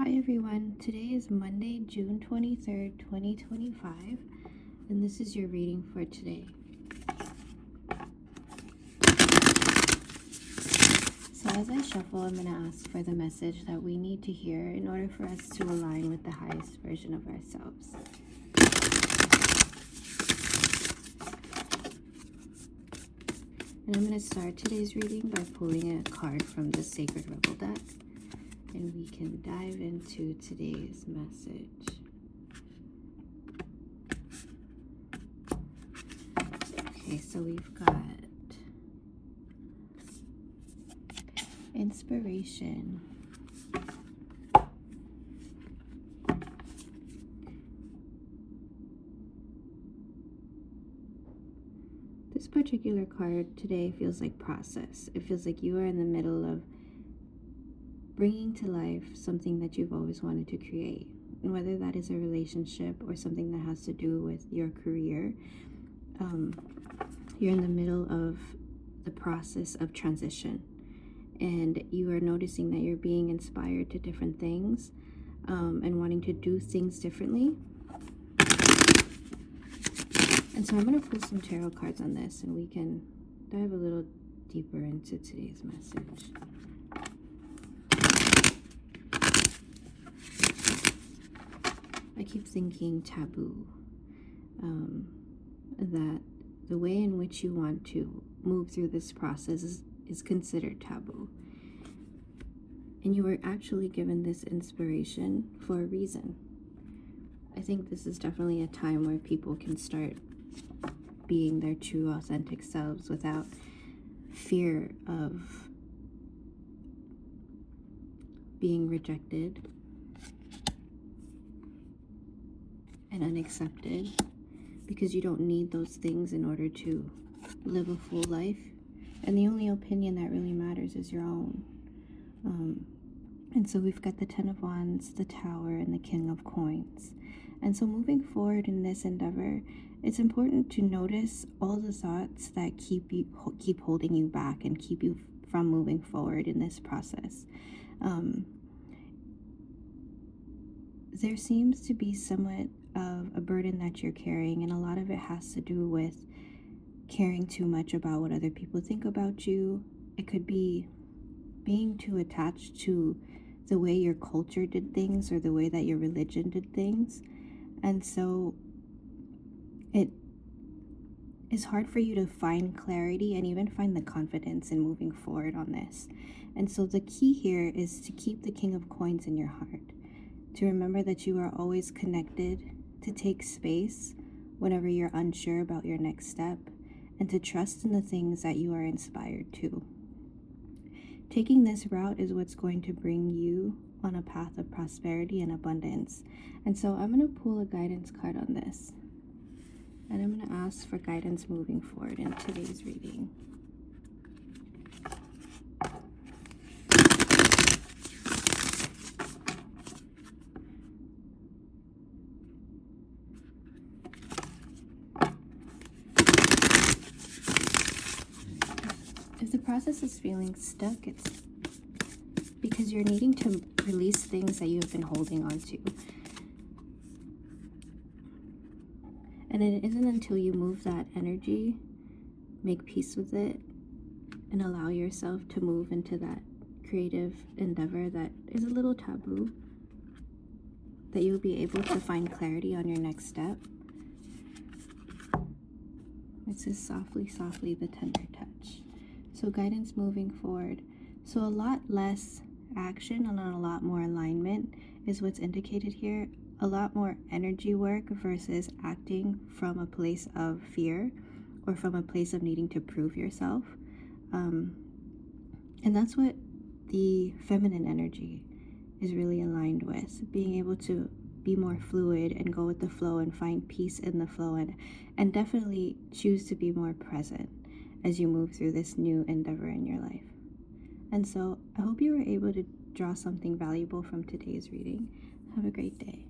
Hi everyone, today is Monday, June 23rd, 2025, and this is your reading for today. So as I shuffle, I'm going to ask for the message that we need to hear in order for us to align with the highest version of ourselves. And I'm going to start today's reading by pulling a card from the Sacred Rebel deck. And we can dive into today's message. Okay, so we've got inspiration. This particular card today feels like process. It feels like you are in the middle of bringing to life something that you've always wanted to create, and whether that is a relationship or something that has to do with your career, you're in the middle of the process of transition, and you are noticing that you're being inspired to different things and wanting to do things differently. And so I'm going to pull some tarot cards on this, and we can dive a little deeper into today's message. I keep thinking taboo, that the way in which you want to move through this process is considered taboo. And you were actually given this inspiration for a reason. I think this is definitely a time where people can start being their true, authentic selves without fear of being rejected and unaccepted, because you don't need those things in order to live a full life, and the only opinion that really matters is your own. And so we've got the Ten of Wands, the Tower, and the King of Coins. And so moving forward in this endeavor, it's important to notice all the thoughts that keep holding you back and keep you from moving forward in this process. There seems to be somewhat of a burden that you're carrying, and a lot of it has to do with caring too much about what other people think about you. It could be being too attached to the way your culture did things or the way that your religion did things. And so it is hard for you to find clarity and even find the confidence in moving forward on this. And so the key here is to keep the King of Coins in your heart, to remember that you are always connected, to take space whenever you're unsure about your next step, and to trust in the things that you are inspired to. Taking this route is what's going to bring you on a path of prosperity and abundance. And so I'm going to pull a guidance card on this, and I'm going to ask for guidance moving forward in today's reading. If the process is feeling stuck, it's because you're needing to release things that you have been holding on to. And it isn't until you move that energy, make peace with it, and allow yourself to move into that creative endeavor that is a little taboo, that you'll be able to find clarity on your next step. It says softly, softly, the tender touch. So guidance moving forward. So a lot less action and a lot more alignment is what's indicated here. A lot more energy work versus acting from a place of fear or from a place of needing to prove yourself. And that's what the feminine energy is really aligned with, being able to be more fluid and go with the flow and find peace in the flow, and definitely choose to be more present as you move through this new endeavor in your life. And so I hope you were able to draw something valuable from today's reading. Have a great day.